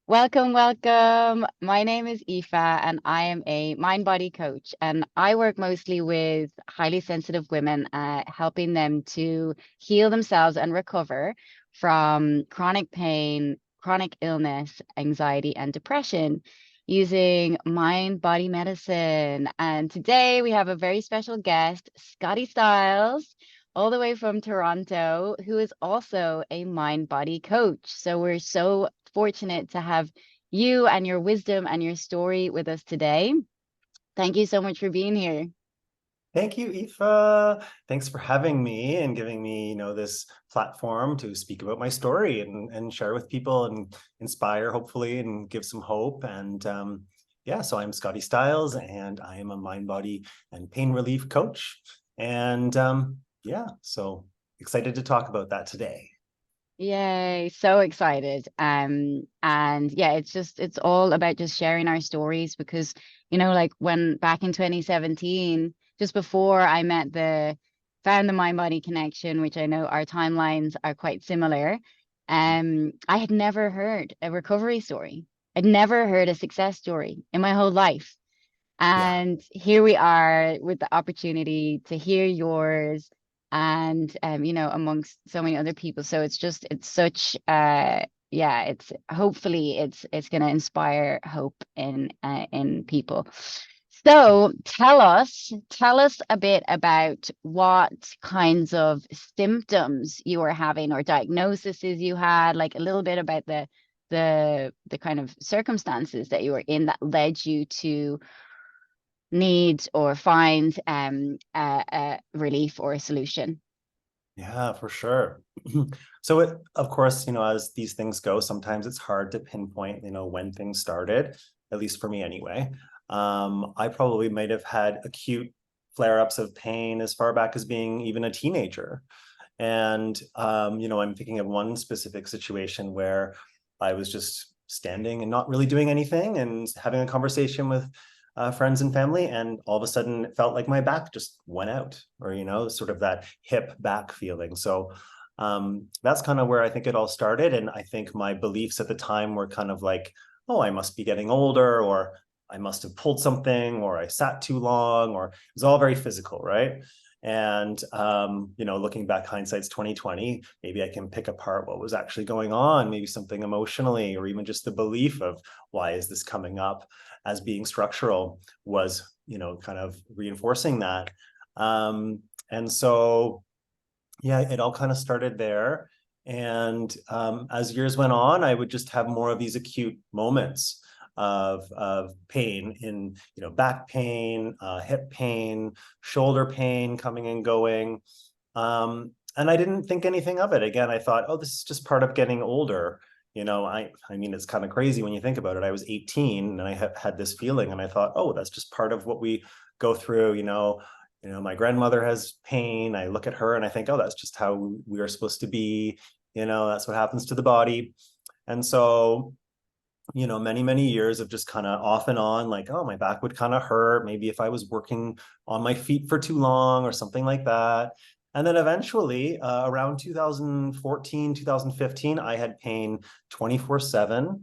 Welcome, welcome. My name is Aoife and I am a mind body coach. And I work mostly with highly sensitive women, helping them to heal themselves and recover from chronic pain, chronic illness, anxiety, and depression using mind body medicine. And today we have a very special guest, Scotty Stiles, all the way from Toronto, who is also a mind body coach. So we're so fortunate to have you and your wisdom and your story with us today. Thank you so much for being here. Thank you, Aoife. Thanks for having me and giving me, this platform to speak about my story and share with people and inspire, hopefully, and give some hope. And yeah, so I'm Scotty Stiles, and I am a mind, body, and pain relief coach. And yeah, so excited to talk about that today. Yay, so excited. And yeah, it's all about just sharing our stories because, like when back in 2017, just before I found the mind body connection, which I know our timelines are quite similar. I had never heard a recovery story. I'd never heard a success story in my whole life. Yeah. And here we are with the opportunity to hear yours and amongst so many other people. So it's such yeah, it's hopefully it's gonna inspire hope in people. So tell us a bit about what kinds of symptoms you were having or diagnoses you had, like a little bit about the kind of circumstances that you were in that led you to need or find a relief or a solution. Yeah, for sure. So of course, as these things go, sometimes it's hard to pinpoint, when things started, at least for me anyway. I probably might have had acute flare-ups of pain as far back as being even a teenager. And I'm thinking of one specific situation where I was just standing and not really doing anything and having a conversation with friends and family, and all of a sudden it felt like my back just went out, or sort of that hip back feeling. So that's kind of where I think it all started. And I think my beliefs at the time were kind of like, oh, I must be getting older, or I must have pulled something, or I sat too long, or it was all very physical, right? And looking back, hindsight's 2020, maybe I can pick apart what was actually going on, maybe something emotionally, or even just the belief of why is this coming up as being structural was, kind of reinforcing that. And so, yeah, it all kind of started there. And as years went on, I would just have more of these acute moments of pain in, back pain, hip pain, shoulder pain coming and going. And I didn't think anything of it. Again, I thought, oh, this is just part of getting older. I mean, it's kind of crazy when you think about it. I was 18 and I had this feeling, and I thought, oh, that's just part of what we go through. My grandmother has pain. I look at her and I think, oh, that's just how we are supposed to be. That's what happens to the body. And so, many, many years of just kind of off and on, like, oh, my back would kind of hurt. Maybe if I was working on my feet for too long or something like that. And then eventually, around 2014, 2015, I had pain 24/7.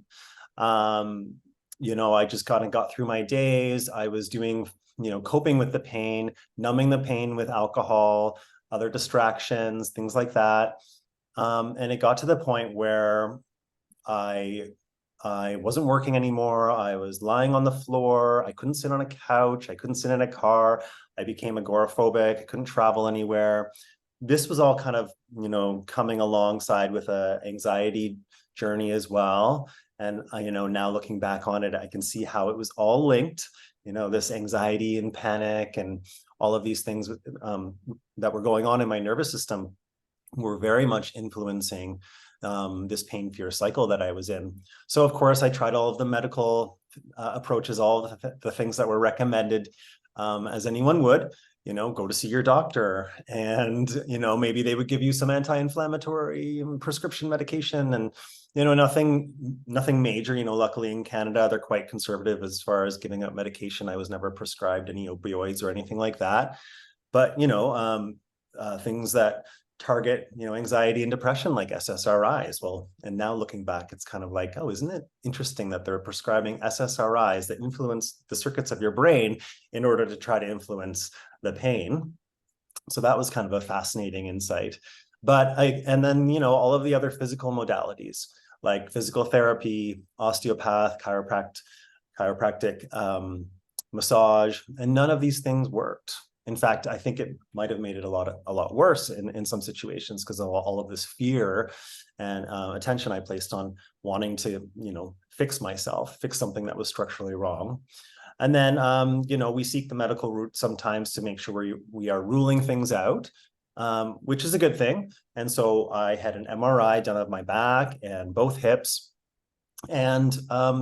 I just kind of got through my days. I was doing, coping with the pain, numbing the pain with alcohol, other distractions, things like that. And it got to the point where I I wasn't working anymore. I was lying on the floor. I couldn't sit on a couch. I couldn't sit in a car. I became agoraphobic. I couldn't travel anywhere. This was all kind of, coming alongside with a anxiety journey as well. And, now looking back on it, I can see how it was all linked, this anxiety and panic and all of these things that were going on in my nervous system were very much influencing this pain fear cycle that I was in. So of course, I tried all of the medical approaches, all of the things that were recommended, as anyone would. Go to see your doctor, and maybe they would give you some anti-inflammatory prescription medication, and nothing major. Luckily in Canada, they're quite conservative as far as giving out medication. I was never prescribed any opioids or anything like that, but things that target, anxiety and depression like SSRIs. Well, and now looking back, it's kind of like, oh, isn't it interesting that they're prescribing SSRIs that influence the circuits of your brain in order to try to influence the pain? So that was kind of a fascinating insight. And then, all of the other physical modalities like physical therapy, osteopath, chiropractic, massage, and none of these things worked. In fact, I think it might have made it a lot worse in some situations because of all of this fear and attention I placed on wanting to, fix myself, fix something that was structurally wrong. And then, we seek the medical route sometimes to make sure we are ruling things out, which is a good thing. And so I had an MRI done of my back and both hips, and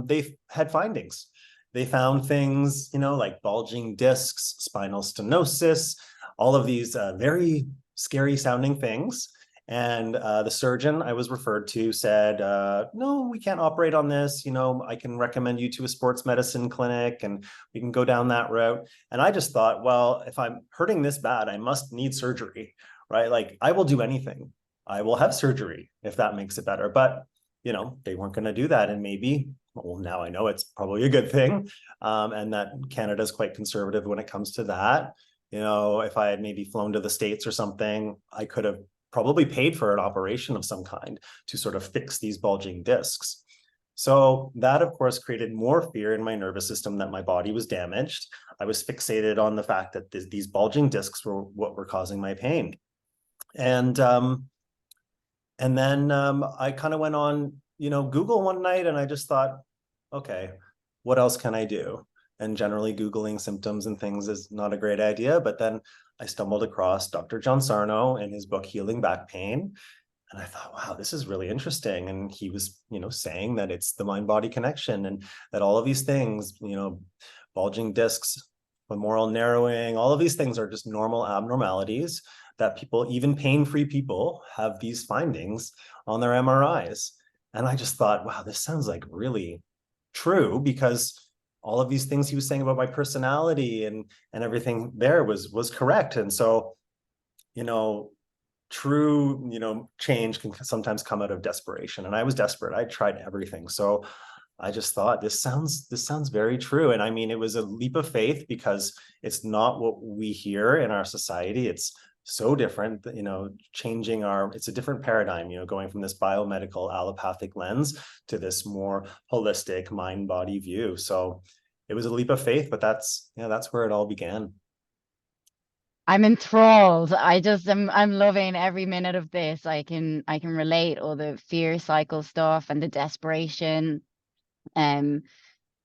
they had findings. They found things, like bulging discs, spinal stenosis, all of these very scary sounding things. And the surgeon I was referred to said, no, we can't operate on this. I can recommend you to a sports medicine clinic and we can go down that route. And I just thought, well, if I'm hurting this bad, I must need surgery, right? Like I will do anything. I will have surgery if that makes it better. But, they weren't going to do that. And maybe, well, now I know it's probably a good thing. And that Canada is quite conservative when it comes to that. If I had maybe flown to the States or something, I could have probably paid for an operation of some kind to sort of fix these bulging discs. So that, of course, created more fear in my nervous system that my body was damaged. I was fixated on the fact that these bulging discs were what were causing my pain. And then I kind of went on, Google one night, and I just thought, okay, what else can I do? And generally Googling symptoms and things is not a great idea. But then I stumbled across Dr. John Sarno and his book, Healing Back Pain. And I thought, wow, this is really interesting. And he was, saying that it's the mind-body connection and that all of these things, bulging discs, femoral narrowing, all of these things are just normal abnormalities that people, even pain-free people, have these findings on their MRIs. And I just thought, wow, this sounds like really true, because all of these things he was saying about my personality and everything there was correct. And so, true, change can sometimes come out of desperation. And I was desperate. I tried everything. So I just thought this sounds very true. And I mean, it was a leap of faith because it's not what we hear in our society. It's so different, it's a different paradigm, going from this biomedical allopathic lens to this more holistic mind-body view. So it was a leap of faith, but that's where it all began. I'm enthralled. I'm loving every minute of this. I can relate all the fear cycle stuff and the desperation. Um,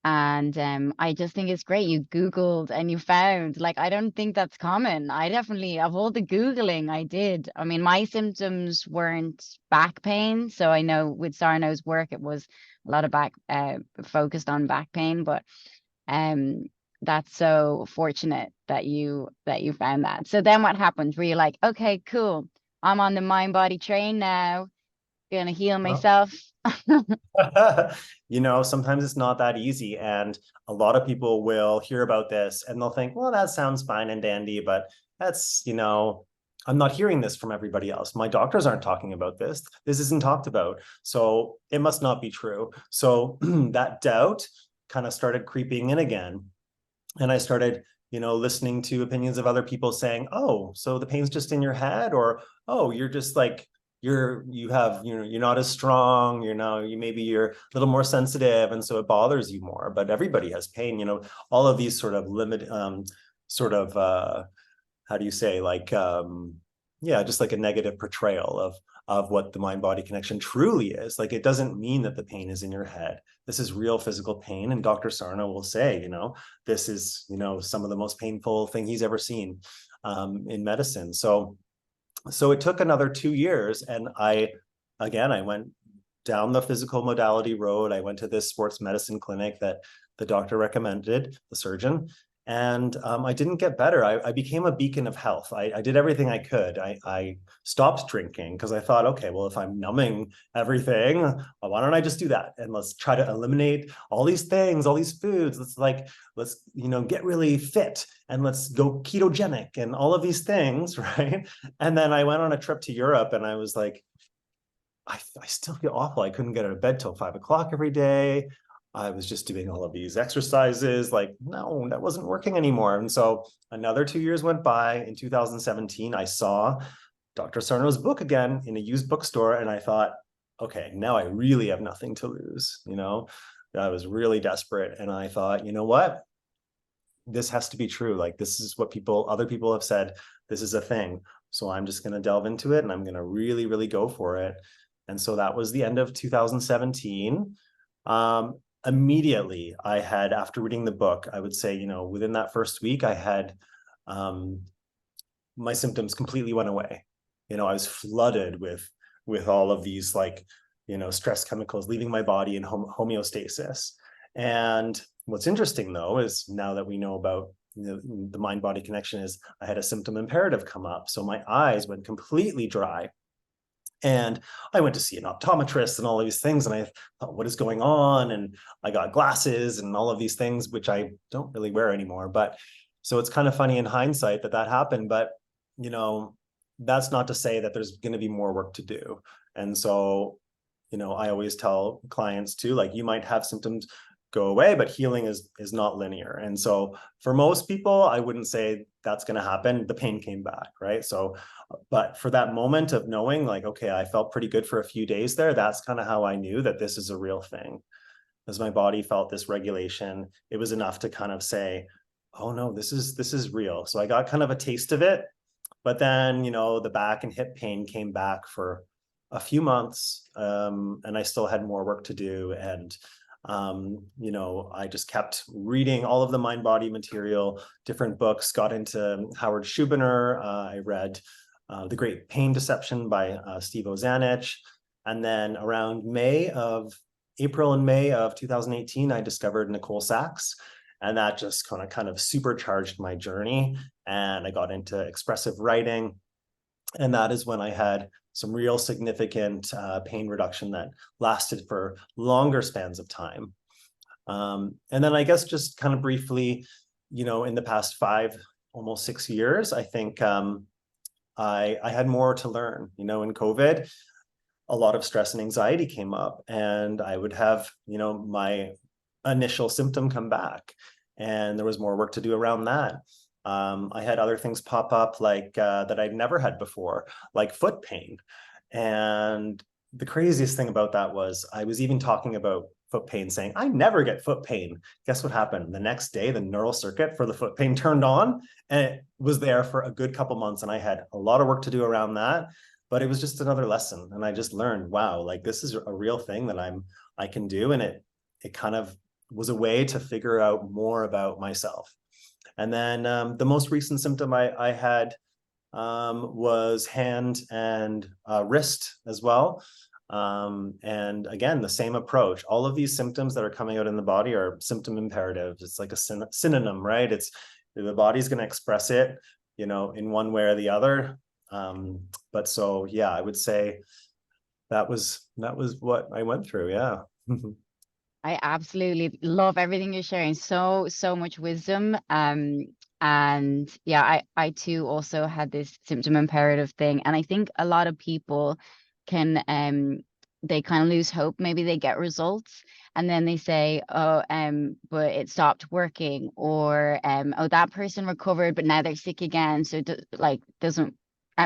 and I just think it's great. You Googled and you found, like, I don't think that's common. I definitely, of all the Googling I did, I mean, my symptoms weren't back pain. So I know with Sarno's work, it was a lot of focused on back pain, but um, that's so fortunate that you found that. So then what happened? Were you like, okay, cool, I'm on the mind body train now, gonna heal Well, myself? sometimes it's not that easy. And a lot of people will hear about this and they'll think, well, that sounds fine and dandy, but that's, I'm not hearing this from everybody else. My doctors aren't talking about this. This isn't talked about. So it must not be true. So that doubt kind of started creeping in again. And I started, listening to opinions of other people saying, oh, so the pain's just in your head, or, oh, you're just like, you're not as strong, you're a little more sensitive. And so it bothers you more, but everybody has pain, all of these sort of how do you say, like, yeah, just like a negative portrayal of what the mind body connection truly is. Like, it doesn't mean that the pain is in your head. This is real physical pain. And Dr. Sarno will say, this is, some of the most painful thing he's ever seen in medicine. So it took another 2 years. And I went down the physical modality road. I went to this sports medicine clinic that the doctor recommended, the surgeon. And I didn't get better. I became a beacon of health. I did everything I could. I stopped drinking because I thought, okay, well, if I'm numbing everything, why don't I just do that? And let's try to eliminate all these things, all these foods. Let's get really fit and let's go ketogenic and all of these things, right? And then I went on a trip to Europe and I was like, I still feel awful. I couldn't get out of bed till 5 o'clock every day. I was just doing all of these exercises. Like, no, that wasn't working anymore. And so another 2 years went by. In 2017, I saw Dr. Sarno's book again in a used bookstore. And I thought, okay, now I really have nothing to lose. I was really desperate. And I thought, you know what? This has to be true. Like, this is what other people have said. This is a thing. So I'm just going to delve into it and I'm going to really, really go for it. And so that was the end of 2017. Immediately, after reading the book, I would say, within that first week, I had my symptoms completely went away. I was flooded with all of these stress chemicals leaving my body in homeostasis. And what's interesting, though, is now that we know about the mind-body connection, is I had a symptom imperative come up. So my eyes went completely dry. And I went to see an optometrist and all of these things. And I thought, what is going on? And I got glasses and all of these things, which I don't really wear anymore. But so it's kind of funny in hindsight that happened. But, that's not to say that there's going to be more work to do. And so, I always tell clients too, like, you might have symptoms go away, but healing is not linear. And so for most people, I wouldn't say that's going to happen. The pain came back, right? So, but for that moment of knowing, like, okay, I felt pretty good for a few days there, that's kind of how I knew that this is a real thing. As my body felt this regulation, it was enough to kind of say, oh no, this is real. So I got kind of a taste of it. But then, the back and hip pain came back for a few months, and I still had more work to do. And I just kept reading all of the mind-body material, different books, got into Howard Schubiner. I read The Great Pain Deception by Steve Ozanich. And then around April and May of 2018, I discovered Nicole Sachs. And that just kind of supercharged my journey. And I got into expressive writing. And that is when I had some real significant pain reduction that lasted for longer spans of time. And then I guess just kind of briefly, in the past almost 6 years, I think I had more to learn. In COVID, a lot of stress and anxiety came up, and I would have, my initial symptom come back, and there was more work to do around that. I had other things pop up that I'd never had before, like foot pain. And the craziest thing about that was I was even talking about foot pain, saying, I never get foot pain. Guess what happened? The next day, the neural circuit for the foot pain turned on, and it was there for a good couple months. And I had a lot of work to do around that, but it was just another lesson. And I just learned, wow, like, this is a real thing that I can do. And it kind of was a way to figure out more about myself. And then the most recent symptom I had was hand and wrist as well. And again, the same approach. All of these symptoms that are coming out in the body are symptom imperatives. It's like a synonym, right? It's the body's going to express it, in one way or the other. But so, yeah, I would say that was what I went through. Yeah. I absolutely love everything you're sharing. So much wisdom. And yeah, I too also had this symptom imperative thing. And I think a lot of people can they kind of lose hope. Maybe they get results and then they say, oh, but it stopped working, or oh, that person recovered, but now they're sick again. So doesn't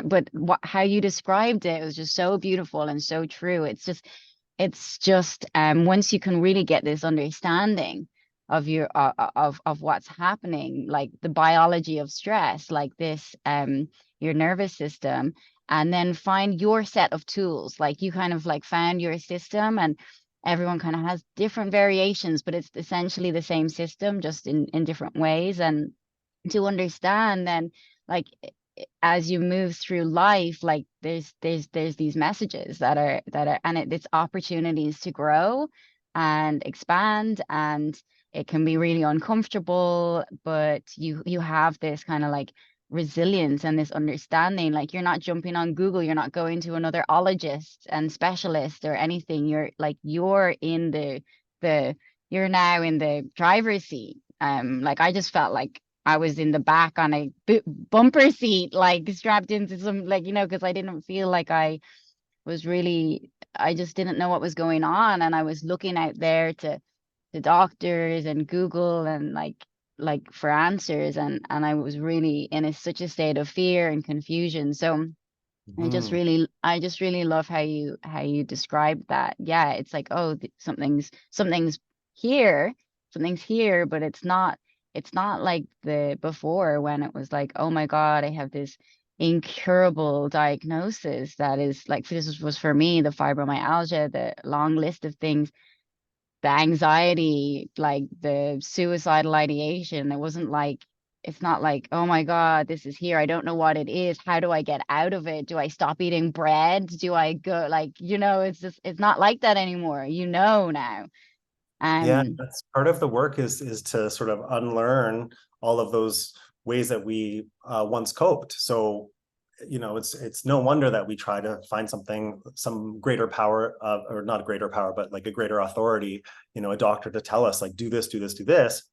but how you described it was just so beautiful and so true. It's just once you can really get this understanding of your of what's happening, like the biology of stress, like this your nervous system, and then find your set of tools. Like, you kind of like found your system, and everyone kind of has different variations, but it's essentially the same system, just in different ways. And to understand then, like, as you move through life, like there's these messages that are and it's opportunities to grow and expand and it can be really uncomfortable, but you have this kind of like resilience and this understanding. Like you're not jumping on Google, you're not going to another ologist and specialist or anything. You're like you're in the you're now in the driver's seat. Like I just felt like I was in the back on a bumper seat, like strapped into some, like, because I didn't feel like I just didn't know what was going on. And I was looking out there to the doctors and Google and like for answers. And I was really in such a state of fear and confusion. So Mhm. I just really love how you described that. Yeah, it's like, oh, something's here, something's here, but it's not like the before when it was like, oh my God, I have this incurable diagnosis that is like, this was for me the fibromyalgia, the long list of things, the anxiety, like the suicidal ideation. It wasn't like, it's not like, oh my God, this is here. I don't know what it is. How do I get out of it? Do I stop eating bread? Do I go like, it's just, it's not like that anymore, now. Yeah, Um, that's part of the work is to sort of unlearn all of those ways that we once coped. So, it's no wonder that we try to find some greater power, or not greater power, but like a greater authority, a doctor to tell us like, do this, do this, do this.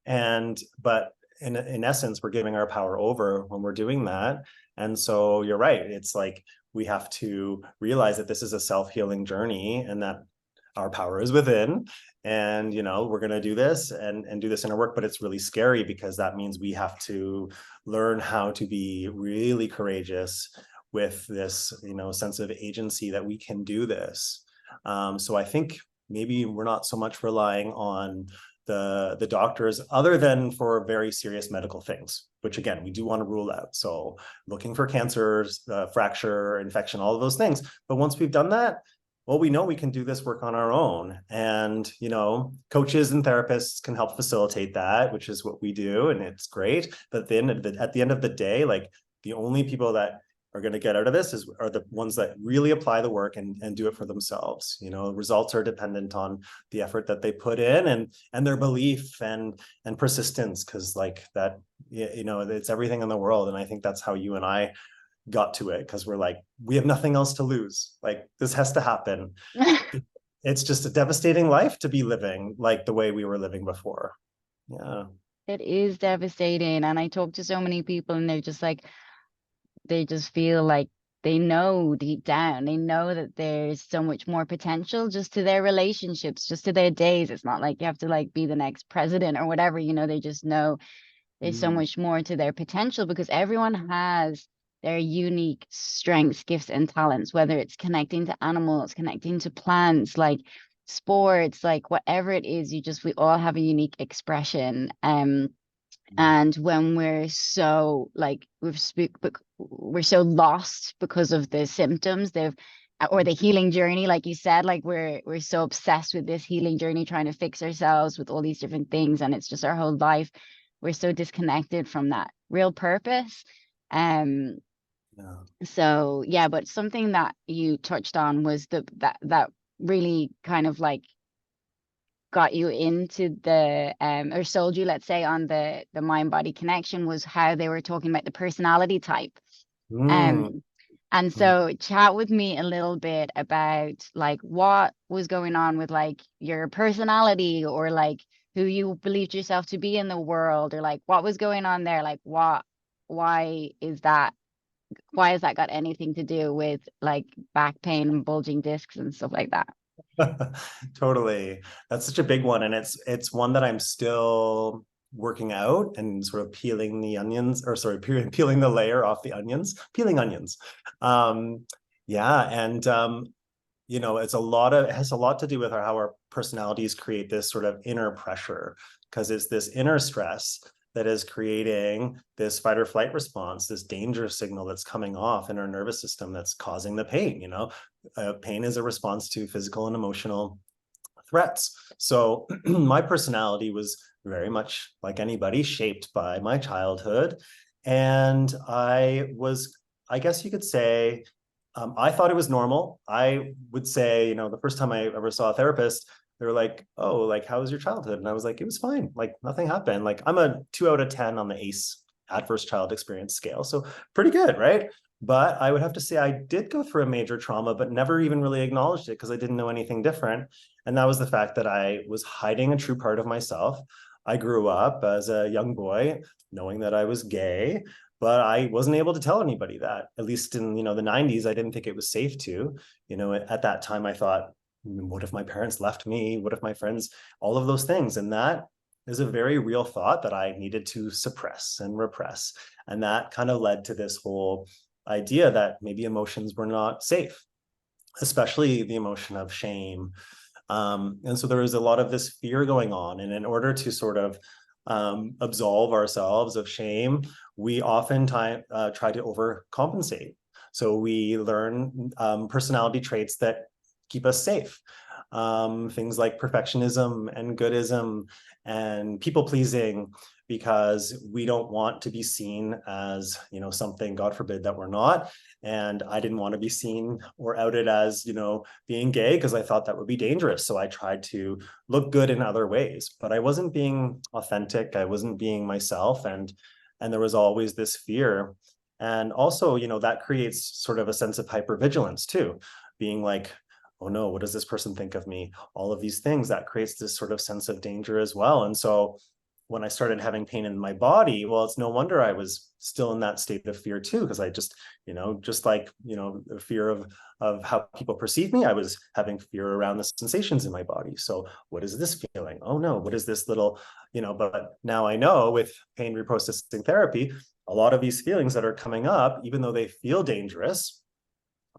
But in essence, we're giving our power over when we're doing that. And so you're right. It's like we have to realize that this is a self-healing journey and that our power is within, and we're going to do this and do this in our work. But it's really scary because that means we have to learn how to be really courageous with this sense of agency that we can do this. So I think maybe we're not so much relying on the doctors, other than for very serious medical things, which again we do want to rule out. So looking for cancers, fracture, infection, all of those things. But once we've done that, well, we know we can do this work on our own. And, coaches and therapists can help facilitate that, which is what we do. And it's great. But then at the end of the day, like the only people that are going to get out of this are the ones that really apply the work and do it for themselves. Results are dependent on the effort that they put in and their belief and persistence, because like that, it's everything in the world. And I think that's how you and I got to it, because we're like, we have nothing else to lose. Like this has to happen. It's just a devastating life to be living like the way we were living before. Yeah. it is devastating. And I talk to so many people and they're just like, they just feel like they know deep down, they know that there's so much more potential just to their relationships, just to their days. It's not like you have to like be the next president or whatever, they just know there's so Mm. much more to their potential because everyone has their unique strengths, gifts, and talents, whether it's connecting to animals, connecting to plants, like sports, like whatever it is, we all have a unique expression. And when we're so like we're so lost because of the symptoms they've or the healing journey, like you said, like we're so obsessed with this healing journey, trying to fix ourselves with all these different things, and it's just our whole life. We're so disconnected from that real purpose. um Yeah. so yeah, but something that you touched on was that really kind of like got you into the or sold you, let's say, on the mind body connection, was how they were talking about the personality type. Mm. um and so chat with me a little bit about like what was going on with like your personality, or like who you believed yourself to be in the world, or like what was going on there, like why is that why has that got anything to do with like back pain and bulging discs and stuff like that? Totally. That's such a big one. And it's one that I'm still working out and sort of peeling the onions, or sorry, peeling the layer off the onions, peeling onions. Yeah. And it has a lot to do with how our personalities create this sort of inner pressure, because it's this inner stress that is creating this fight or flight response, this danger signal that's coming off in our nervous system that's causing the pain. Pain is a response to physical and emotional threats. So my personality was very much like anybody, shaped by my childhood. And I guess you could say, I thought it was normal. I would say, the first time I ever saw a therapist, they were like, oh, like, how was your childhood? And I was like, it was fine. Like, nothing happened. Like, I'm a 2 out of 10 on the ACE, adverse child experience scale. So pretty good, right? But I would have to say I did go through a major trauma, but never even really acknowledged it because I didn't know anything different. And that was the fact that I was hiding a true part of myself. I grew up as a young boy knowing that I was gay, but I wasn't able to tell anybody that. At least in, the 90s, I didn't think it was safe to. At that time, I thought, what if my parents left me? What if my friends, all of those things. And that is a very real thought that I needed to suppress and repress. And that kind of led to this whole idea that maybe emotions were not safe, especially the emotion of shame. And so there was a lot of this fear going on. And in order to sort of absolve ourselves of shame, we oftentimes try to overcompensate. So we learn personality traits that keep us safe. Things like perfectionism and goodism and people pleasing, because we don't want to be seen as, something, God forbid, that we're not. And I didn't want to be seen or outed as, being gay because I thought that would be dangerous. So I tried to look good in other ways, but I wasn't being authentic. I wasn't being myself. And there was always this fear. And also, that creates sort of a sense of hypervigilance too, being like, oh no, what does this person think of me? All of these things that creates this sort of sense of danger as well. And so when I started having pain in my body, well, it's no wonder I was still in that state of fear too, because I just, just like, the fear of how people perceive me, I was having fear around the sensations in my body. So what is this feeling? Oh no, what is this little, but now I know with pain reprocessing therapy, a lot of these feelings that are coming up, even though they feel dangerous,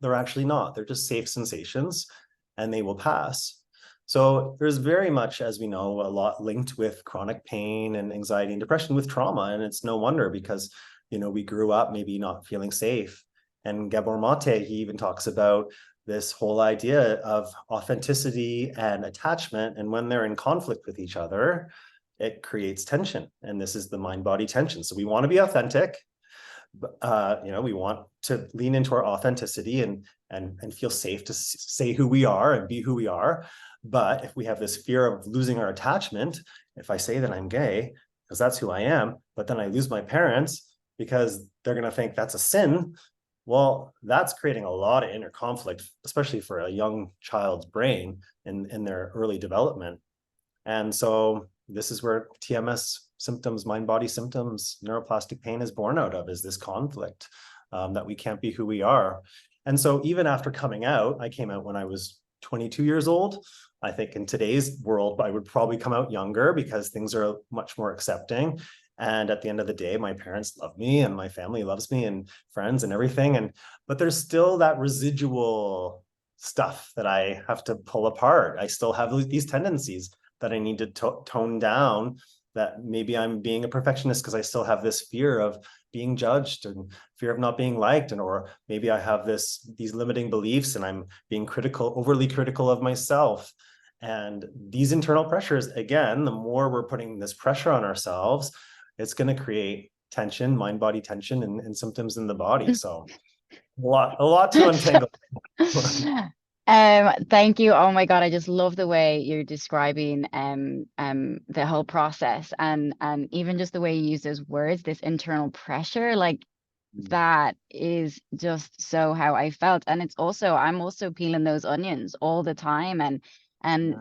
they're actually not. They're just safe sensations and they will pass. So there's very much, as we know, a lot linked with chronic pain and anxiety and depression with trauma. And it's no wonder because, we grew up maybe not feeling safe. And Gabor Mate, he even talks about this whole idea of authenticity and attachment. And when they're in conflict with each other, it creates tension. And this is the mind-body tension. So we want to be authentic. We want to lean into our authenticity and feel safe to say who we are and be who we are. But if we have this fear of losing our attachment, if I say that I'm gay, because that's who I am, but then I lose my parents because they're going to think that's a sin, well, that's creating a lot of inner conflict, especially for a young child's brain in their early development. And so this is where TMS symptoms, mind-body symptoms, neuroplastic pain is born out of, is this conflict that we can't be who we are. And so even after coming out, I came out when I was 22 years old. I think in today's world, I would probably come out younger because things are much more accepting. And at the end of the day, my parents love me and my family loves me and friends and everything. But there's still that residual stuff that I have to pull apart. I still have these tendencies that I need to tone down, that maybe I'm being a perfectionist because I still have this fear of being judged and fear of not being liked. Or maybe I have these limiting beliefs and I'm being overly critical of myself. And these internal pressures, again, the more we're putting this pressure on ourselves, it's going to create tension, mind-body tension and symptoms in the body. So a lot to untangle. Thank you. Oh my God, I just love the way you're describing the whole process and even just the way you use those words, this internal pressure, like that is just so how I felt. And it's also, I'm also peeling those onions all the time and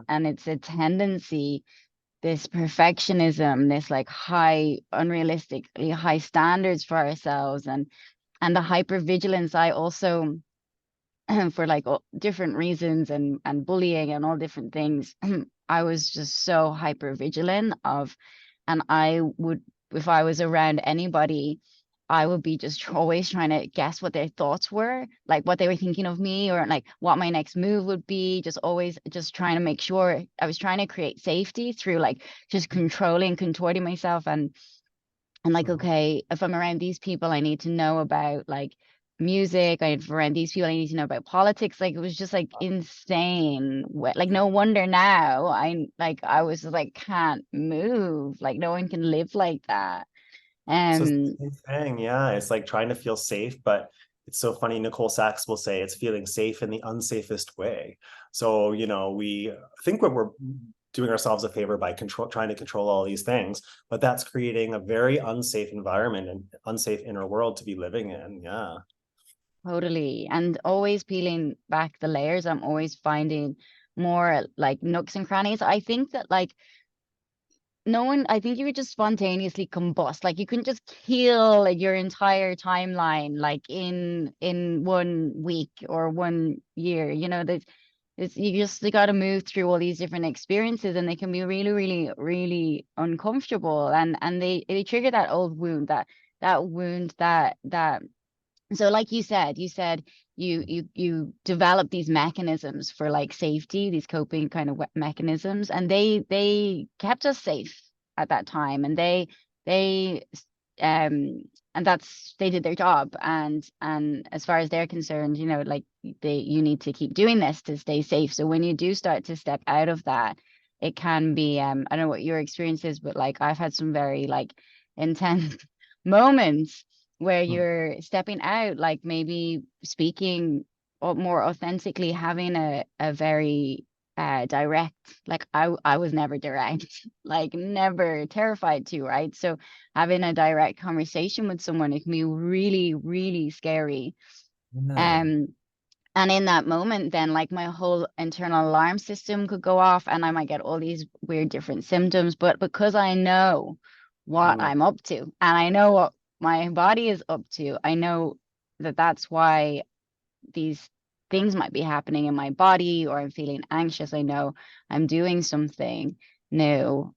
it's a tendency, this perfectionism, this like high, unrealistically high standards for ourselves and the hypervigilance. I also for like all different reasons and bullying and all different things I was just so hyper vigilant of, and I would, if I was around anybody, I would be just always trying to guess what their thoughts were, like what they were thinking of me or like what my next move would be, just always just trying to make sure I was trying to create safety through like just controlling, contorting myself and like, okay, if I'm around these people, I need to know about like music. If I'm around these people, I need to know about politics. Like it was just like insane. Like no wonder now I was like can't move. Like no one can live like that. So it's the Um same thing. Yeah. It's like trying to feel safe, but it's so funny. Nicole Sachs will say it's feeling safe in the unsafest way. So, we think what we're doing ourselves a favor by trying to control all these things, but that's creating a very unsafe environment and unsafe inner world to be living in. Yeah. Totally. And always peeling back the layers, I'm always finding more like nooks and crannies. I think that like no one, I think you would just spontaneously combust. Like you couldn't just kill like, your entire timeline like in 1 week or 1 year. That it's you just got to move through all these different experiences, and they can be really, really, really uncomfortable. And they trigger that old wound, that wound that so like you said you develop these mechanisms for like safety, these coping kind of mechanisms, and they kept us safe at that time, and they and that's they did their job, and as far as they're concerned, like you need to keep doing this to stay safe. So when you do start to step out of that, it can be I don't know what your experience is, but like I've had some very like intense moments where Mm. you're stepping out, like maybe speaking more authentically, having a very direct, like I was never direct, like never, terrified to, right? So having a direct conversation with someone, it can be really, really scary. Yeah. Um, and in that moment, then like my whole internal alarm system could go off and I might get all these weird different symptoms. But because I know what Mm. I'm up to and I know what my body is up to, I know that that's why these things might be happening in my body, or I'm feeling anxious. I know I'm doing something new.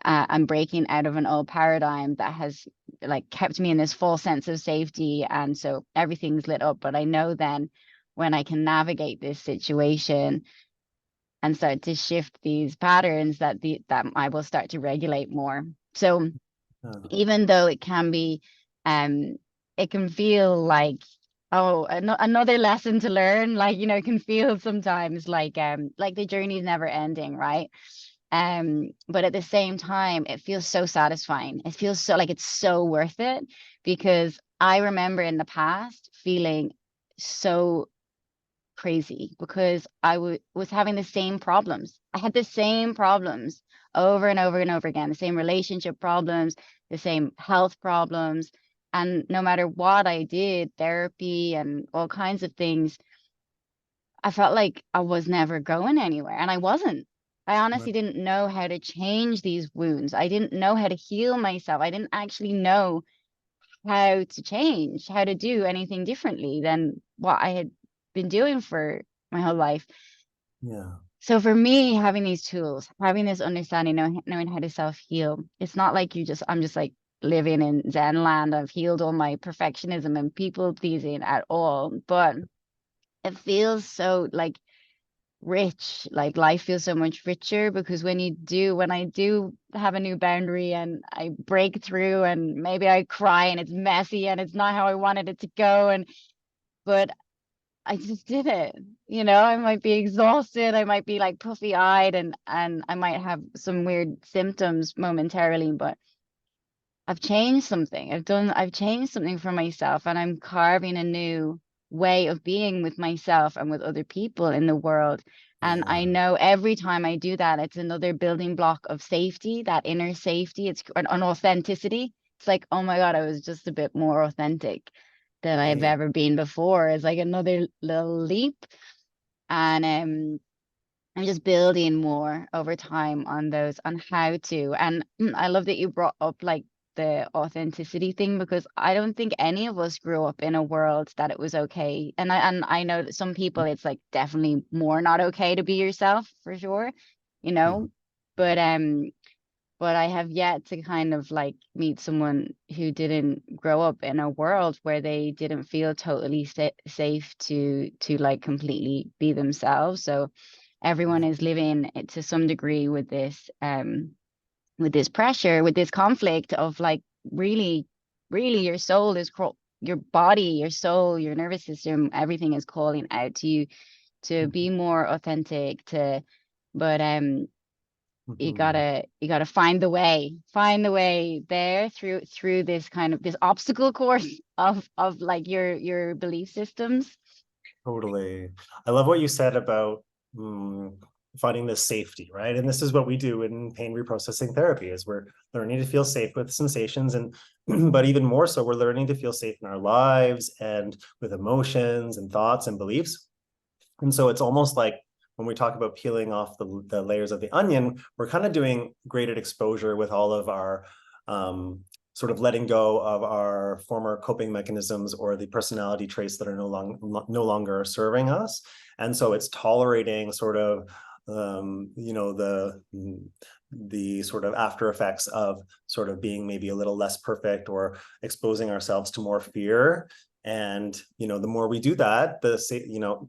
I'm breaking out of an old paradigm that has like kept me in this false sense of safety, and so everything's lit up. But I know then when I can navigate this situation and start to shift these patterns, that I will start to regulate more. So Yeah. even though it can be um it can feel like, oh, another lesson to learn, like it can feel sometimes like the journey is never ending, right? But at the same time it feels so satisfying. It feels so like it's so worth it, because I remember in the past feeling so crazy because was having the same problems. I had the same problems over and over and over again, the same relationship problems, the same health problems. And no matter what I did, therapy and all kinds of things, I felt like I was never going anywhere. And I wasn't. I honestly didn't know how to change these wounds. I didn't know how to heal myself. I didn't actually know how to change, how to do anything differently than what I had been doing for my whole life. Yeah. So for me, having these tools, having this understanding, knowing how to self-heal, it's not like I'm just like living in Zen land. I've healed all my perfectionism and people pleasing at all. But it feels so like rich, like life feels so much richer, because when I do have a new boundary and I break through and maybe I cry and it's messy and it's not how I wanted it to go, but I just did it. I might be exhausted, I might be like puffy eyed, and I might have some weird symptoms momentarily, but I've changed something. I've changed something for myself, and I'm carving a new way of being with myself and with other people in the world. And I Yeah. know every time I do that, it's another building block of safety, that inner safety. It's an authenticity. It's like, oh my God, I was just a bit more authentic than I've Right. ever been before. It's like another little leap. And I'm just building more over time on those, on how to. And I love that you brought up like the authenticity thing, because I don't think any of us grew up in a world that it was okay. And I know that some people it's like definitely more not okay to be yourself for sure, you Mhm. know. But but I have yet to kind of like meet someone who didn't grow up in a world where they didn't feel totally safe to like completely be themselves. So everyone Yeah. is living to some degree with this pressure, with this conflict of like really, really your soul is your body, your soul, your nervous system, everything is calling out to you to be more authentic, to but Mhm. you gotta find the way there through this kind of this obstacle course of like your belief systems. Totally. I love what you said about finding this safety, right? And this is what we do in pain reprocessing therapy, is we're learning to feel safe with sensations, and but even more so, we're learning to feel safe in our lives and with emotions and thoughts and beliefs. And so it's almost like when we talk about peeling off the layers of the onion, we're kind of doing graded exposure with all of our sort of letting go of our former coping mechanisms or the personality traits that are no longer serving us. And so it's tolerating sort of the sort of after effects of sort of being maybe a little less perfect or exposing ourselves to more fear. And the more we do that,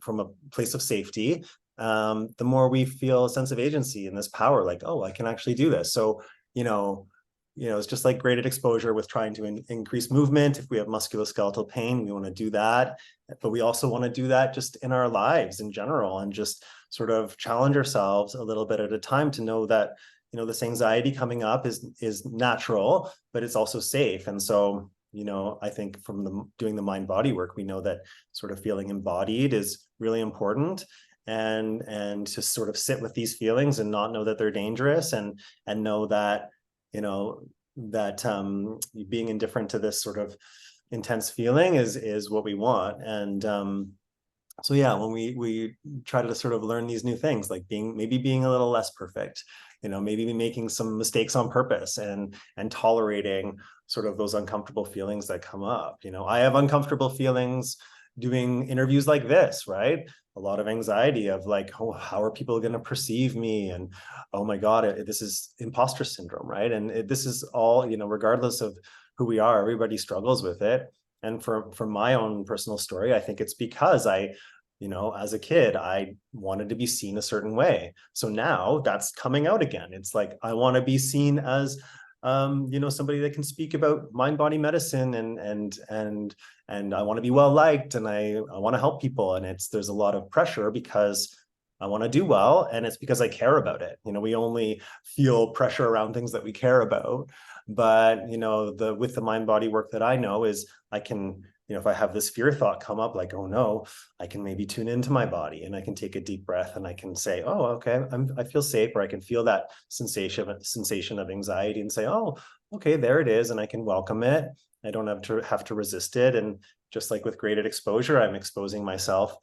from a place of safety, the more we feel a sense of agency and this power, like, oh, I can actually do this. So it's just like graded exposure with trying to increase movement. If we have musculoskeletal pain, we want to do that, but we also want to do that just in our lives in general, and just sort of challenge ourselves a little bit at a time to know that this anxiety coming up is natural, but it's also safe. And so I think from doing the mind body work, we know that sort of feeling embodied is really important, and to sort of sit with these feelings and not know that they're dangerous, and know that being indifferent to this sort of intense feeling is what we want. And so yeah, when we try to sort of learn these new things, like being a little less perfect, maybe making some mistakes on purpose, and tolerating sort of those uncomfortable feelings that come up. I have uncomfortable feelings doing interviews like this, right? A lot of anxiety of like, oh, how are people going to perceive me? And oh my God, this is imposter syndrome, right? And this is all, regardless of who we are, everybody struggles with it. And from my own personal story, I think it's because as a kid, I wanted to be seen a certain way. So now that's coming out again. It's like, I want to be seen as, somebody that can speak about mind body medicine, and I want to be well liked, and I want to help people. And there's a lot of pressure because I want to do well, and it's because I care about it. We only feel pressure around things that we care about. But with the mind body work that I know is, I can, if I have this fear thought come up, like, oh no, I can maybe tune into my body, and I can take a deep breath, and I can say, oh, okay, I feel safe, or I can feel that sensation of anxiety, and say, oh, okay, there it is, and I can welcome it. I don't have to resist it. And just like with graded exposure, I'm exposing myself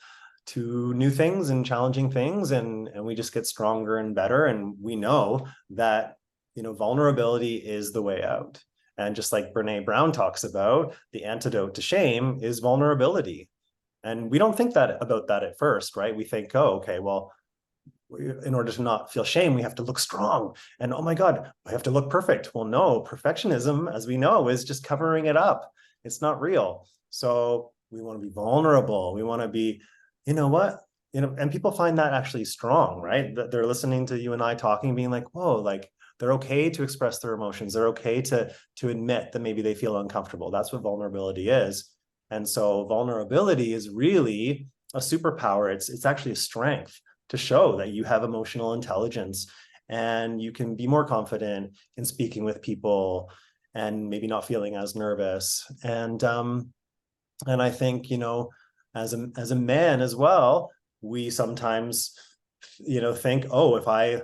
to new things and challenging things, and we just get stronger and better. And we know that vulnerability is the way out. And just like Brene Brown talks about, the antidote to shame is vulnerability. And we don't think about that at first, right? We think, oh, okay, well, in order to not feel shame, we have to look strong. And oh my God, I have to look perfect. Well, no, perfectionism, as we know, is just covering it up. It's not real. So we want to be vulnerable. We want to be, and people find that actually strong, right? That they're listening to you and I talking, being like, whoa, like, they're okay to express their emotions. They're okay to admit that maybe they feel uncomfortable. That's what vulnerability is. And so vulnerability is really a superpower. It's actually a strength to show that you have emotional intelligence, and you can be more confident in speaking with people, and maybe not feeling as nervous. And I think, as a man as well, we sometimes, think, oh, if I,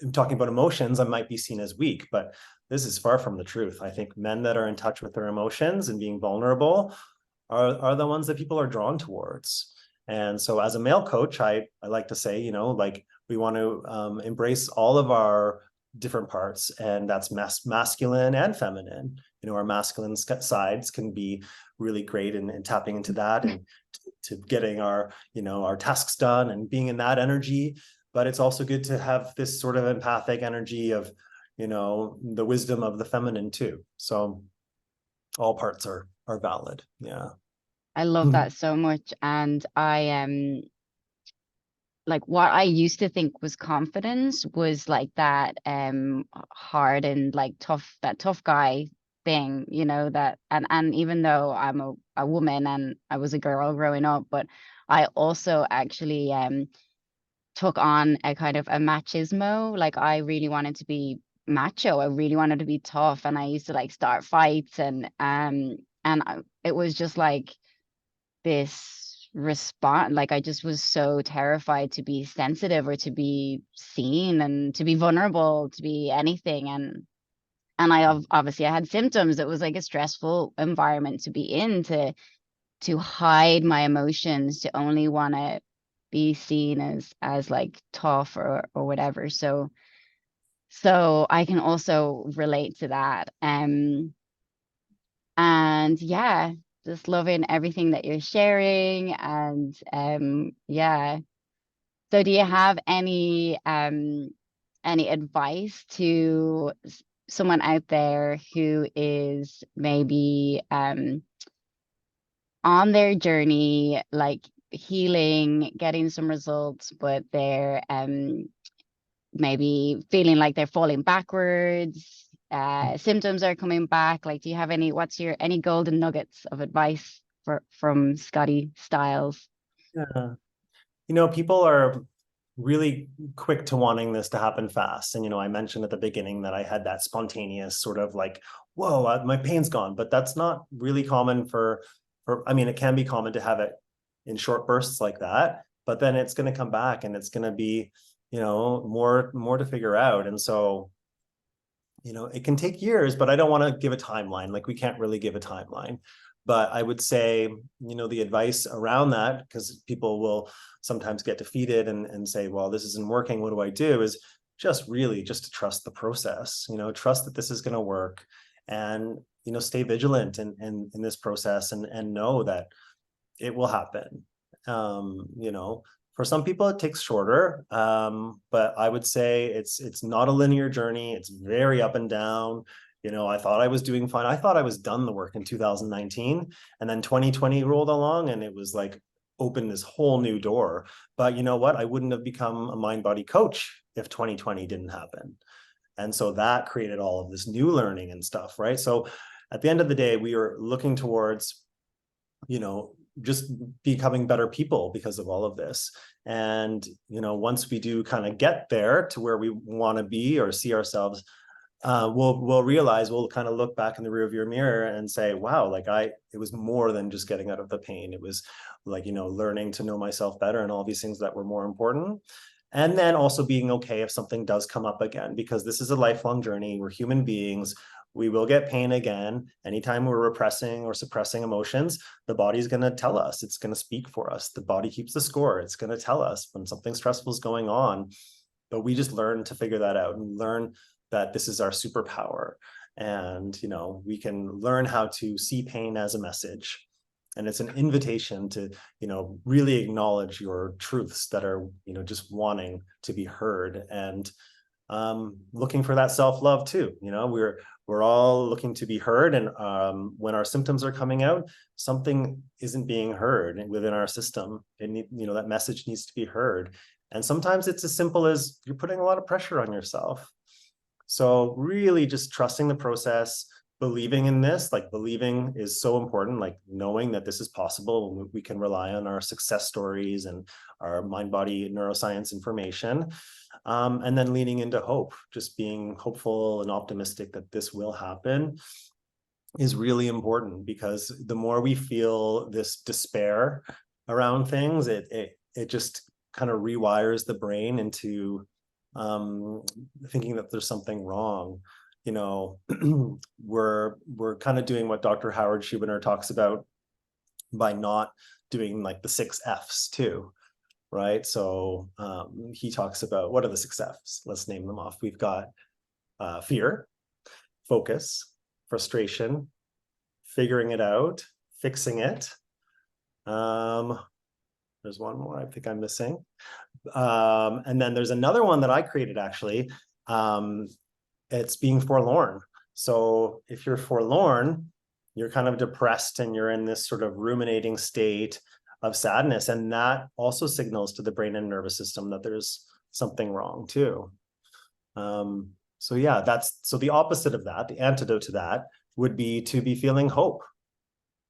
I'm talking about emotions, I might be seen as weak, but this is far from the truth. I think men that are in touch with their emotions and being vulnerable are the ones that people are drawn towards. And so as a male coach, I like to say, like, we want to embrace all of our different parts, and that's masculine and feminine. Our masculine sides can be really great in tapping into that, and to getting our tasks done and being in that energy. But it's also good to have this sort of empathic energy of, the wisdom of the feminine too. So all parts are valid. Yeah. I love that so much. And I am like, what I used to think was confidence was like that hard and like tough guy thing, that, and even though I'm a woman and I was a girl growing up, but I also actually took on a kind of a machismo. Like, I really wanted to be macho. I really wanted to be tough, and I used to like start fights, and it was just like this respond. Like I just was so terrified to be sensitive or to be seen and to be vulnerable, to be anything. And obviously I had symptoms. It was like a stressful environment to be in, to hide my emotions, to only want to be seen as like tough or whatever. So I can also relate to that. And yeah, just loving everything that you're sharing. And yeah. So do you have any advice to someone out there who is maybe on their journey, like healing, getting some results, but they're maybe feeling like they're falling backwards, symptoms are coming back? Like, do you have any golden nuggets of advice from Scotty Stiles? Yeah. People are really quick to wanting this to happen fast. And, I mentioned at the beginning that I had that spontaneous sort of like, whoa, my pain's gone. But that's not really common I mean, it can be common to have it in short bursts like that, but then it's going to come back and it's going to be, more to figure out. And so, it can take years, but I don't want to give a timeline. Like we can't really give a timeline. But I would say, the advice around that, because people will sometimes get defeated and say, well, this isn't working. What do I do? Is just really just to trust the process, trust that this is going to work, and, stay vigilant in this process, and know that it will happen. For some people it takes shorter, but I would say it's not a linear journey. It's very up and down. I thought I was doing fine. I thought I was done the work in 2019, and then 2020 rolled along, and it was like opened this whole new door. But you know what? I wouldn't have become a mind body coach if 2020 didn't happen. And so that created all of this new learning and stuff, right? So at the end of the day, we are looking towards, just becoming better people because of all of this. And, once we do kind of get there to where we want to be or see ourselves, we'll realize, we'll kind of look back in the rearview mirror and say, wow, like it was more than just getting out of the pain. It was like, learning to know myself better and all these things that were more important. And then also being okay if something does come up again, because this is a lifelong journey. We're human beings. We will get pain again. Anytime we're repressing or suppressing emotions, the body's going to tell us, it's going to speak for us. The body keeps the score. It's going to tell us when something stressful is going on. But we just learn to figure that out and learn that this is our superpower. And, we can learn how to see pain as a message. And it's an invitation to, really acknowledge your truths that are, just wanting to be heard, and looking for that self-love too. We're all looking to be heard. And when our symptoms are coming out, something isn't being heard within our system. That message needs to be heard. And sometimes it's as simple as you're putting a lot of pressure on yourself. So really just trusting the process, believing in this, like believing is so important, like knowing that this is possible. We can rely on our success stories and our mind body neuroscience information. And then leaning into hope, just being hopeful and optimistic that this will happen is really important, because the more we feel this despair around things, it just kind of rewires the brain into thinking that there's something wrong. We're kind of doing what Dr. Howard Schubiner talks about by not doing like the 6 F's too. Right. So he talks about, what are the 6 F's? Let's name them off. We've got fear, focus, frustration, figuring it out, fixing it. There's one more I think I'm missing. And then there's another one that I created actually. It's being forlorn. So if you're forlorn, you're kind of depressed and you're in this sort of ruminating state of sadness. And that also signals to the brain and nervous system that there's something wrong too. So yeah, so the opposite of that, the antidote to that would be to be feeling hope.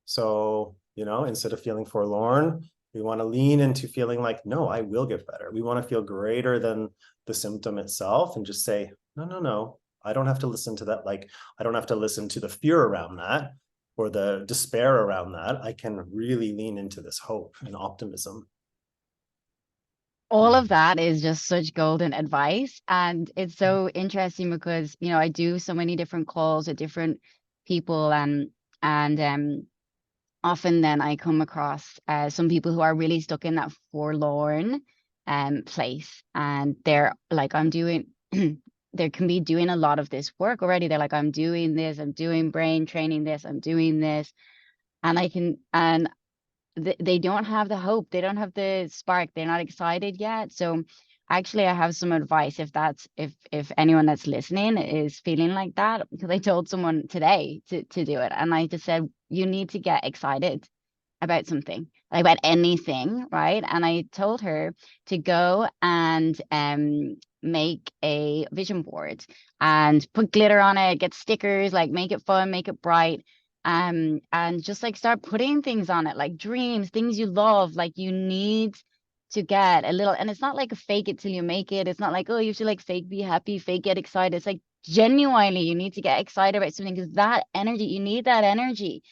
So, instead of feeling forlorn, we want to lean into feeling like, no, I will get better. We want to feel greater than the symptom itself and just say, no, I don't have to listen to that. Like, I don't have to listen to the fear around that. or the despair around that, I can really lean into this hope and optimism. All of that is just such golden advice. And it's so interesting because, I do so many different calls with different people, and often then I come across some people who are really stuck in that forlorn place. And they're like, I'm doing they can be doing a lot of this work already. They're like, I'm doing this, I'm doing brain training this, I'm doing this. And they don't have the hope, they don't have the spark, they're not excited yet. So actually I have some advice, if anyone that's listening is feeling like that, because I told someone today to do it, and I just said, you need to get excited about something, like about anything, right? And I told her to go and make a vision board and put glitter on it, get stickers, like make it fun, make it bright, and just like start putting things on it, like dreams, things you love. Like you need to get a little, and it's not like a fake it till you make it. It's not like, oh, you should like fake be happy, fake get excited. It's like genuinely you need to get excited about something, because that energy, you need that energy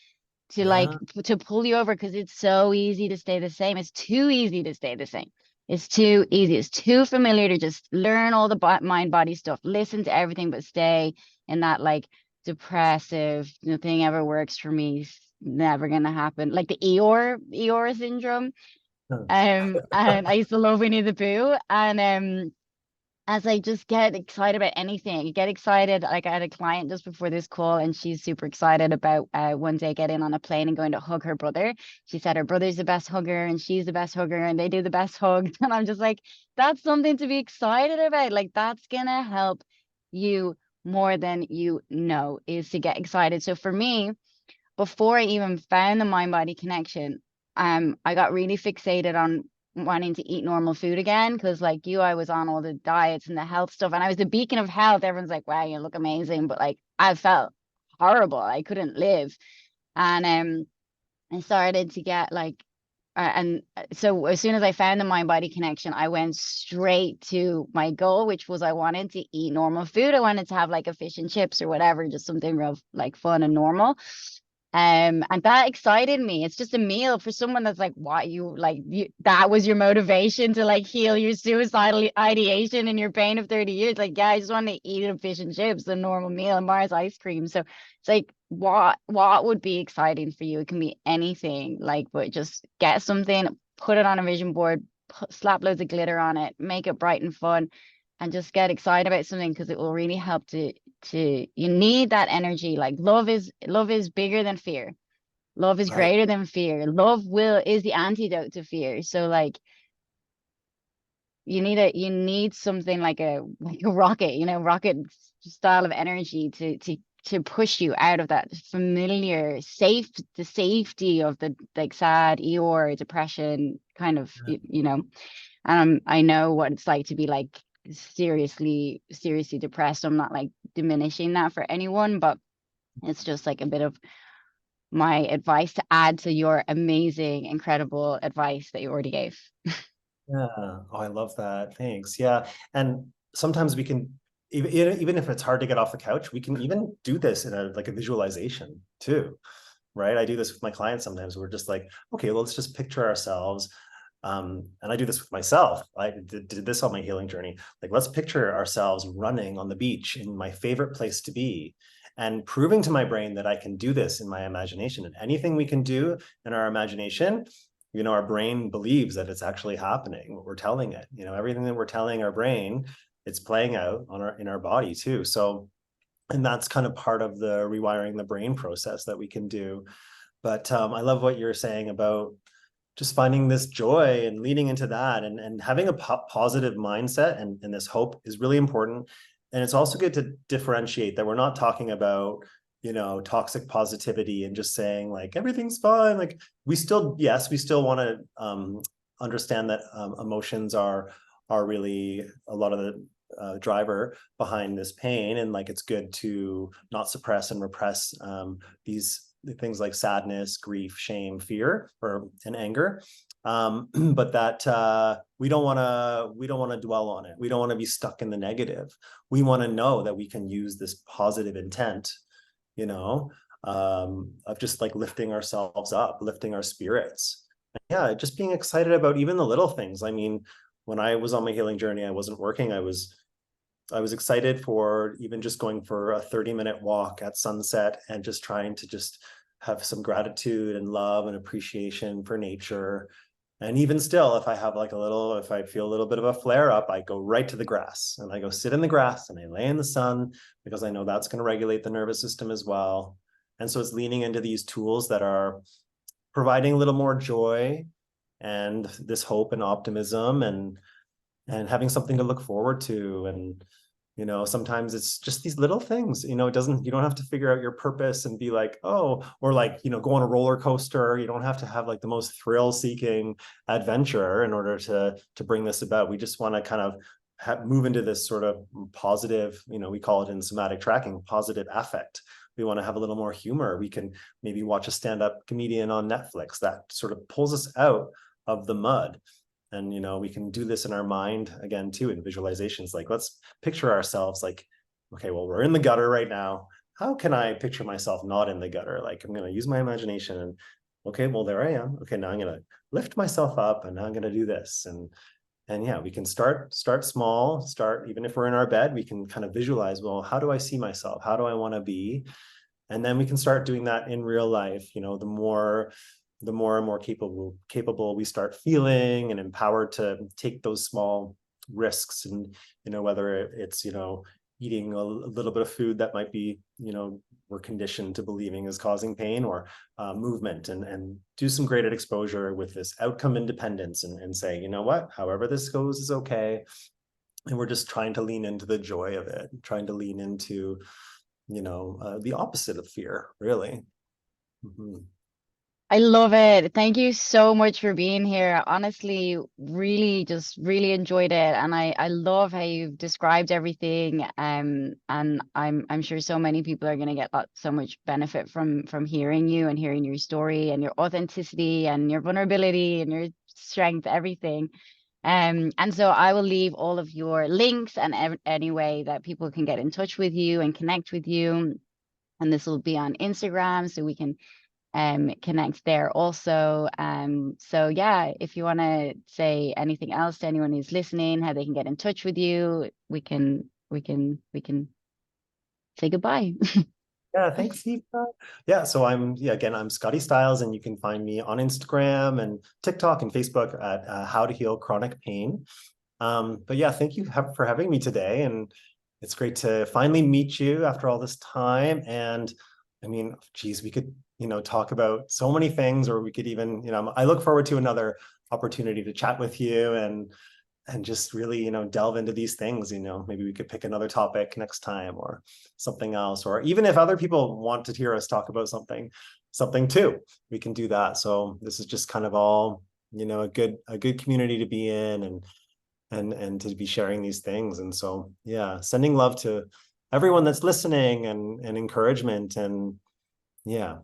to like Yeah. to pull you over, because it's so easy to stay the same. It's too easy to stay the same. It's too easy. It's too familiar to just learn all the mind body stuff, listen to everything, but stay in that like depressive, nothing ever works for me. Never gonna happen. Like the Eeyore syndrome. And I used to love Winnie the Pooh. And as I just get excited about anything, I get excited. Like I had a client just before this call, and she's super excited about one day getting on a plane and going to hug her brother. She said her brother's the best hugger and she's the best hugger and they do the best hugs. And I'm just like, that's something to be excited about. Like that's gonna help you more than you know, is to get excited. So for me, before I even found the mind body connection, I got really fixated on wanting to eat normal food again, because like you, I was on all the diets and the health stuff, and I was the beacon of health. Everyone's like, wow, you look amazing, but like I felt horrible. I couldn't live. And I started to get like and so as soon as I found the mind body connection, I went straight to my goal, which was I wanted to eat normal food. I wanted to have like a fish and chips or whatever, just something real like fun and normal. And that excited me. It's just a meal for someone that's like, what, you like you, that was your motivation to like heal your suicidal ideation in your pain of 30 years. Like, yeah, I just want to eat a fish and chips, a normal meal, and Mars ice cream. So it's like, what would be exciting for you? It can be anything, like, but just get something, put it on a vision board, slap loads of glitter on it, make it bright and fun, and just get excited about something, because it will really help to you need that energy. Like love is bigger than fear. Love is Right. greater than fear. Love will is the antidote to fear. So like you need something like a rocket, rocket style of energy to push you out of that familiar the safety of the like sad Eeyore depression kind of, I know what it's like to be like seriously depressed. I'm not like diminishing that for anyone, but it's just like a bit of my advice to add to your amazing, incredible advice that you already gave. Yeah. Oh, I love that. Thanks. Yeah. And sometimes we can, even if it's hard to get off the couch, we can even do this in a visualization too, right? I do this with my clients sometimes. We're just like, okay, well, let's just picture ourselves. And I do this with myself. I did this on my healing journey. Like, let's picture ourselves running on the beach in my favorite place to be, and proving to my brain that I can do this in my imagination. And anything we can do in our imagination, our brain believes that it's actually happening, what we're telling it. Everything that we're telling our brain, it's playing out in our body too. So, and that's kind of part of the rewiring the brain process that we can do. But I love what you're saying about just finding this joy and leading into that, and having a positive mindset, and this hope is really important. And it's also good to differentiate that we're not talking about toxic positivity and just saying like everything's fine. Like we still want to understand that emotions are really a lot of the driver behind this pain, and like it's good to not suppress and repress these things like sadness, grief, shame, fear, and anger. But that we don't want to dwell on it. We don't want to be stuck in the negative. We want to know that we can use this positive intent, you know, of just like lifting ourselves up, lifting our spirits. Yeah, just being excited about even the little things. I mean, when I was on my healing journey, I wasn't working. I was excited for even just going for a 30-minute walk at sunset and just trying to just have some gratitude and love and appreciation for nature. And even still, if I feel a little bit of a flare up, I go right to the grass and I go sit in the grass and I lay in the sun because I know that's going to regulate the nervous system as well. And so it's leaning into these tools that are providing a little more joy and this hope and optimism and having something to look forward to. And sometimes it's just these little things. You don't have to figure out your purpose and be like, oh, or like, go on a roller coaster. You don't have to have like the most thrill seeking adventure in order to bring this about. We just want to kind of move into this sort of positive, we call it in somatic tracking, positive affect. We want to have a little more humor. We can maybe watch a stand-up comedian on Netflix that sort of pulls us out of the mud. And we can do this in our mind again too, in visualizations. Like, let's picture ourselves like, okay, well, we're in the gutter right now. How can I picture myself not in the gutter? Like, I'm going to use my imagination and, okay, well, there I am. Okay, now I'm going to lift myself up and now I'm going to do this. And yeah, we can start small, even if we're in our bed, we can kind of visualize, well, how do I see myself? How do I want to be? And then we can start doing that in real life. The more and more capable we start feeling and empowered to take those small risks. And whether it's eating a little bit of food that might be we're conditioned to believing is causing pain, or movement, and do some graded exposure with this outcome independence, and say, what, however this goes is okay. And we're just trying to lean into the joy of it, trying to lean into the opposite of fear, really. Mm-hmm. I love it. Thank you so much for being here. Honestly, really enjoyed it. And I love how you've described everything. And I'm sure so many people are gonna get so much benefit from hearing you and hearing your story and your authenticity and your vulnerability and your strength, everything. And so I will leave all of your links and any way that people can get in touch with you and connect with you. And this will be on Instagram, so we can connect there also. So yeah, if you want to say anything else to anyone who's listening, how they can get in touch with you, we can say goodbye. Yeah, thanks, Aoife. Yeah, so I'm Scotty Stiles, and you can find me on Instagram and TikTok and Facebook at How to Heal Chronic Pain. But yeah, thank you for having me today, and it's great to finally meet you after all this time. And I mean, geez, we could talk about so many things, or we could even I look forward to another opportunity to chat with you and just really delve into these things. Maybe we could pick another topic next time, or something else, or even if other people want to hear us talk about something too, we can do that. So this is just kind of all a good community to be in, and to be sharing these things. And so yeah, sending love to everyone that's listening, and encouragement. And yeah.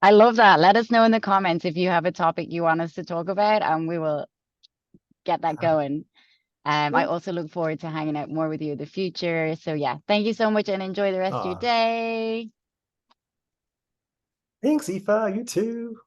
I love that. Let us know in the comments if you have a topic you want us to talk about, and we will get that going. I also look forward to hanging out more with you in the future. So yeah, thank you so much and enjoy the rest of your day. Thanks, Aoife. You too.